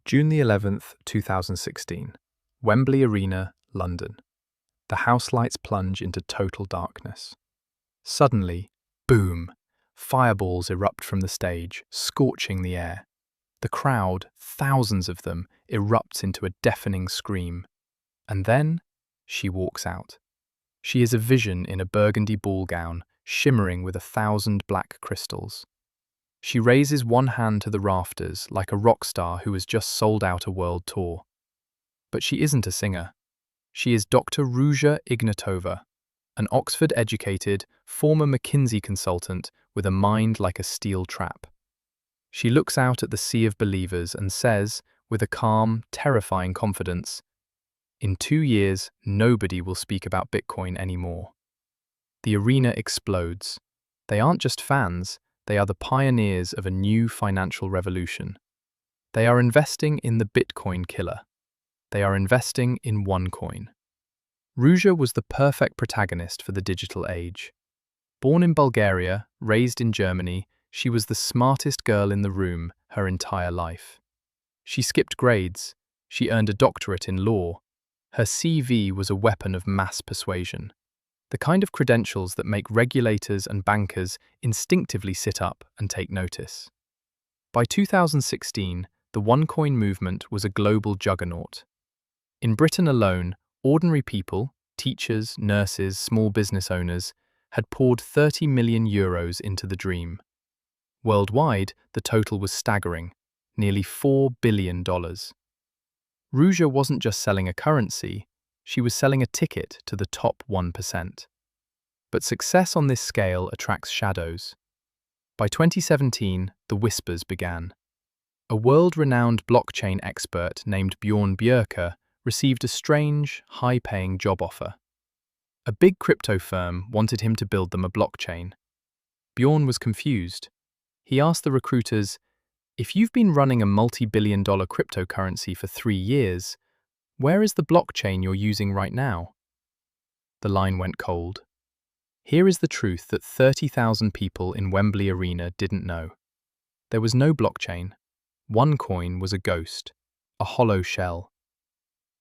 June the 11th, 2016. Wembley Arena, London. The house lights plunge into total darkness. Suddenly, boom! Fireballs erupt from the stage, scorching the air. The crowd, thousands of them, erupts into a deafening scream. And then, she walks out. She is a vision in a burgundy ball gown, shimmering with 1,000 black crystals. She raises one hand to the rafters like a rock star who has just sold out a world tour. But she isn't a singer. She is Dr. Ruja Ignatova, an Oxford-educated, former McKinsey consultant with a mind like a steel trap. She looks out at the sea of believers and says, with a calm, terrifying confidence, "In 2 years, nobody will speak about Bitcoin anymore." The arena explodes. They aren't just fans, they are the pioneers of a new financial revolution. They are investing in the Bitcoin killer. They are investing in OneCoin. Ruja was the perfect protagonist for the digital age. Born in Bulgaria, raised in Germany, she was the smartest girl in the room her entire life. She skipped grades. She earned a doctorate in law. Her CV was a weapon of mass persuasion. The kind of credentials that make regulators and bankers instinctively sit up and take notice. By 2016, the OneCoin movement was a global juggernaut. In Britain alone, ordinary people, teachers, nurses, small business owners, had poured €30 million into the dream. Worldwide, the total was staggering, nearly $4 billion. Ruja wasn't just selling a currency, she was selling a ticket to the top 1%. But success on this scale attracts shadows. By 2017, the whispers began. A world-renowned blockchain expert named Bjorn Bjerke received a strange, high-paying job offer. A big crypto firm wanted him to build them a blockchain. Bjorn was confused. He asked the recruiters, "If you've been running a multi-billion-dollar cryptocurrency for 3 years, where is the blockchain you're using right now?" The line went cold. Here is the truth that 30,000 people in Wembley Arena didn't know. There was no blockchain. OneCoin was a ghost, a hollow shell.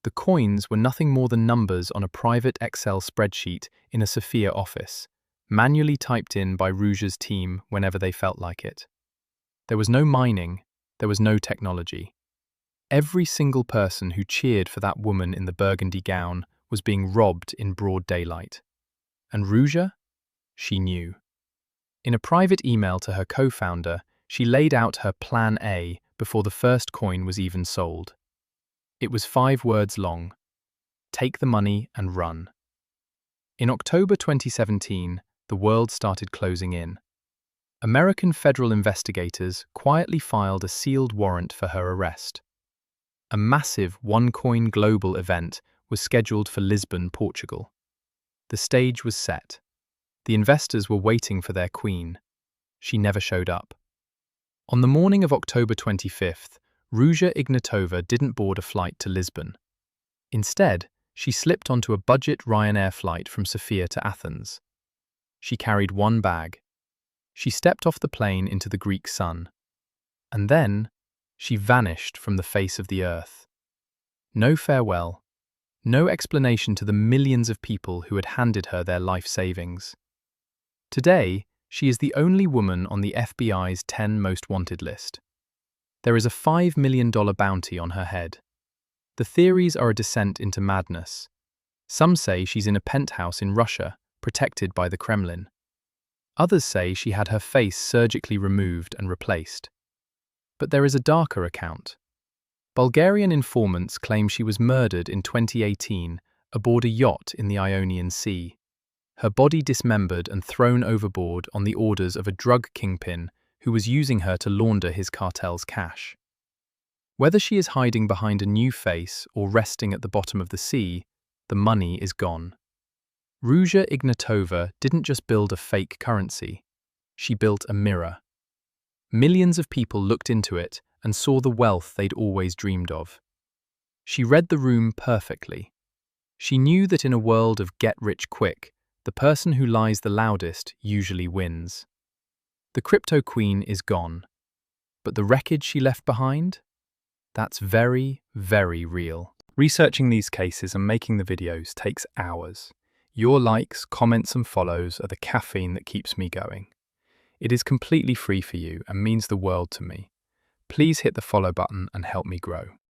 The coins were nothing more than numbers on a private Excel spreadsheet in a Sofia office, manually typed in by Ruja's team whenever they felt like it. There was no mining, there was no technology. Every single person who cheered for that woman in the burgundy gown was being robbed in broad daylight. And Ruja? She knew. In a private email to her co-founder, she laid out her Plan A before the first coin was even sold. It was 5 words long. Take the money and run. In October 2017, the world started closing in. American federal investigators quietly filed a sealed warrant for her arrest. A massive OneCoin global event was scheduled for Lisbon, Portugal. The stage was set. The investors were waiting for their queen. She never showed up. On the morning of October 25th, Ruja Ignatova didn't board a flight to Lisbon. Instead, she slipped onto a budget Ryanair flight from Sofia to Athens. She carried one bag. She stepped off the plane into the Greek sun. And then, she vanished from the face of the earth. No farewell. No explanation to the millions of people who had handed her their life savings. Today, she is the only woman on the FBI's 10 most wanted list. There is a $5 million bounty on her head. The theories are a descent into madness. Some say she's in a penthouse in Russia, protected by the Kremlin. Others say she had her face surgically removed and replaced. But there is a darker account. Bulgarian informants claim she was murdered in 2018 aboard a yacht in the Ionian Sea. Her body dismembered and thrown overboard on the orders of a drug kingpin who was using her to launder his cartel's cash. Whether she is hiding behind a new face or resting at the bottom of the sea, the money is gone. Ruja Ignatova didn't just build a fake currency. She built a mirror. Millions of people looked into it and saw the wealth they'd always dreamed of. She read the room perfectly. She knew that in a world of get rich quick, the person who lies the loudest usually wins. The crypto queen is gone. But the wreckage she left behind? That's very, very real. Researching these cases and making the videos takes hours. Your likes, comments and follows are the caffeine that keeps me going. It is completely free for you and means the world to me. Please hit the follow button and help me grow.